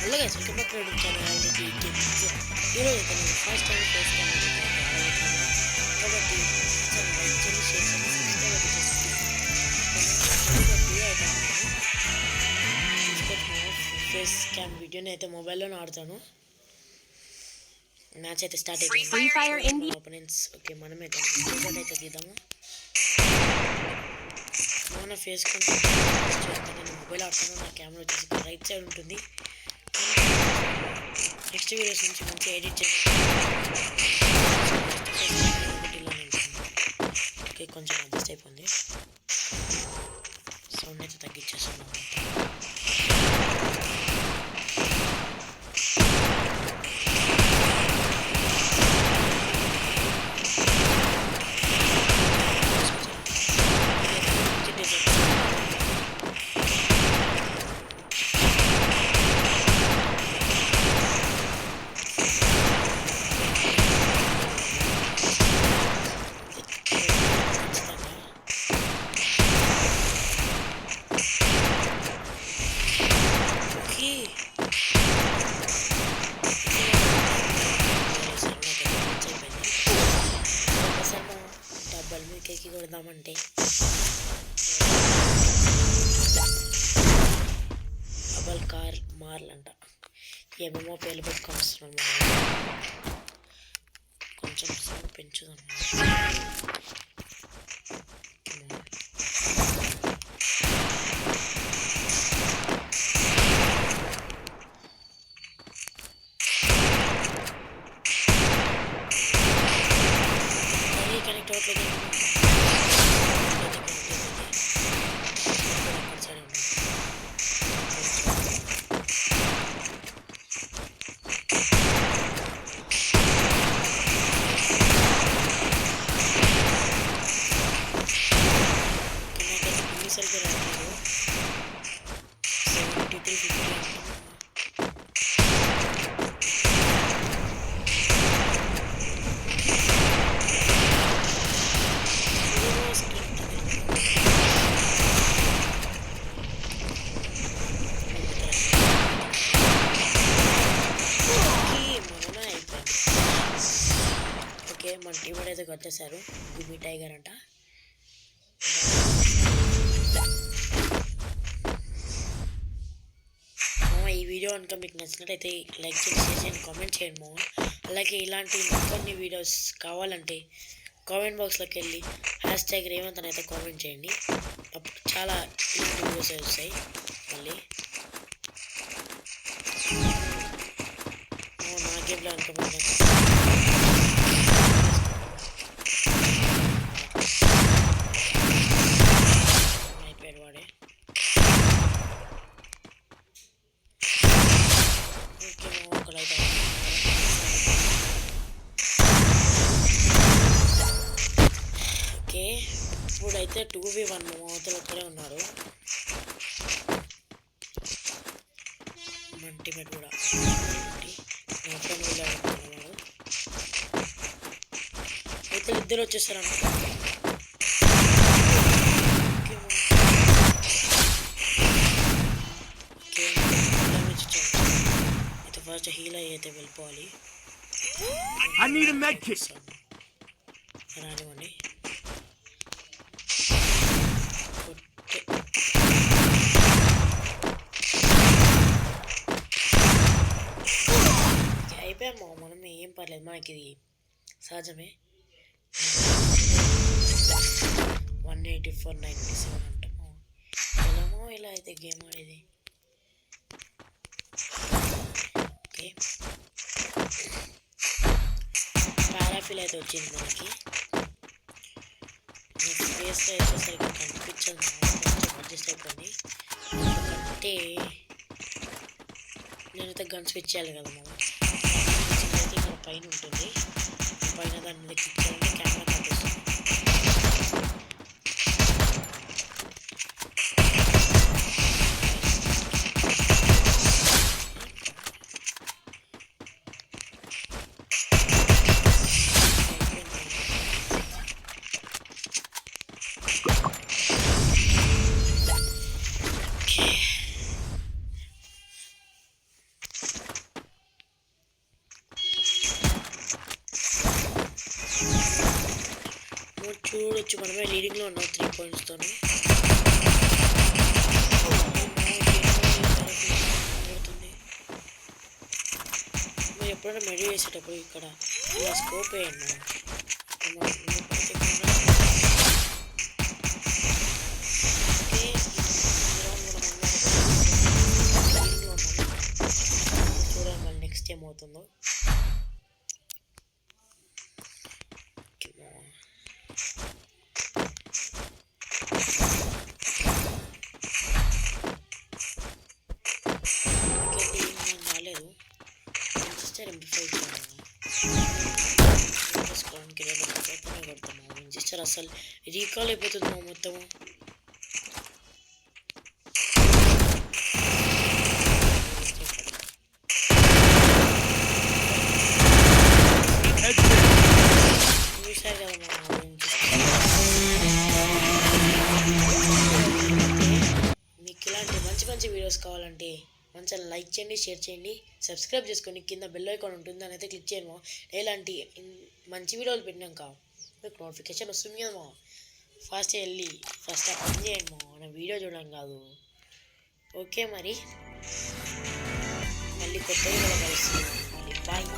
Hello guys, welcome back to YouTube channel ఈరోజు అయితే నేను ఫస్ట్ టైం ఫేస్ కెమెరా కాబట్టి ఛానల్ లైక్ చేయండి, షేర్ చేయండి, సబ్స్క్రైబ్ అయితే చేసుకోండి. ఫేస్ క్యామ్ వీడియోని అయితే మొబైల్లోనే ఆడతాను. మ్యాచ్ అయితే స్టార్ట్ అయిపోయింది. ఓపెనెంట్స్ ఓకే, మనమైతే స్క్రీన్ అయితే తీద్దాము. మన ఫేస్ నేను మొబైల్ ఆడుతాను. నా కెమెరా వచ్చేసి రైట్ సైడ్ ఉంటుంది. నెక్స్ట్ వీడియోస్ నుంచి మంచిగా ఎడిట్ చేసి ఓకే, కొంచెం అడ్జస్ట్ అయిపోయింది. సౌండ్ అయితే తగ్గించేస్తున్నాం. డబ్బులకి కొడదామంటే డబల్ కార్ మార్లంట. ఏమేమో పేర్లు పెట్టుకొని వస్తున్నాం. కొంచెం సౌండ్ పెంచుదాం. కనెక్ట్ అవుతుంది. సరిగ్గా రాలేదు. 7350 ఓకే, మన టీం అయితే వచ్చేసారు. గుమ్మి టైగర్ అంట. ఈ వీడియో కనుక మీకు నచ్చినట్లయితే లైక్ చేసి షేర్ చేయండి, కామెంట్ చేయండి మామ. అలాగే ఇలాంటి కొన్ని వీడియోస్ కావాలంటే కామెంట్ బాక్స్లోకి వెళ్ళి #రేవంత్ అని అయితే కామెంట్ చేయండి. అప్పుడు చాలా ఇలాంటి వీడియోస్ వస్తాయి. మళ్ళీ నా గేమ్లో అనుకోండి. అయిపోయాడు వాడే. ఓకే, ఇప్పుడైతే 2v1 అవతల ఒక్కరే ఉన్నారు. మన టీమేట్ కూడా అయితే ఇద్దరు వచ్చేస్తారు అన్నమాట. అయితే ఫస్ట్ హీల్ అయితే వెళ్ళిపోవాలి. రానివ్వండి. అయిపోయాము. మనం ఏం పర్లేదు, మనకి ఇది సహజమే. 18497 అంటాము. ఎలామో ఇలా అయితే గేమ్ ఆడేది. ఓకే, పారాఫిల్ అయితే వచ్చింది మనకి. ఫేస్ అయితే సరిగ్గా కనిపించదు. అడ్జస్ట్ అయిపోయింది. ఎందుకంటే నేనైతే గన్ స్విచ్ చేయాలి కదా మనం. అయితే ఇక్కడ పైన ఉంటుంది. పైన దాని మీద క్లిక్ చేయాలంటే కెమెరా కనిపిస్తుంది. చూసుకోవచ్చు, మనమే లీడింగ్లో ఉన్నాం 3 points తోని. మీరు ఎప్పుడైనా మెడి చేసేటప్పుడు ఇక్కడ ఇలా స్కోప్ వేయండి. చూడండి మళ్ళీ నెక్స్ట్ ఏమవుతుందో. రాలేదు వించెస్టర్ అసలు రీకాల్ అయిపోతుంది మొత్తము. చూసారు కదా మీకు ఇలాంటి మంచి మంచి వీడియోస్ కావాలంటే మంచిగా లైక్ చేయండి, షేర్ చేయండి, సబ్స్క్రైబ్ చేసుకొని కింద బెల్ ఐకాన్ ఉంటుంది అని అయితే క్లిక్ చేయము. ఇలాంటి మంచి వీడియోలు పెట్టినాక మీకు నోటిఫికేషన్ వస్తుంది కదా. ఫాస్ట్ వెళ్ళి ఫస్ట్ పని చేయండి నా వీడియో చూడడం కాదు. ఓకే మరి మళ్ళీ కొత్త వీడియోలో కలుస్తుంది. బాయ్.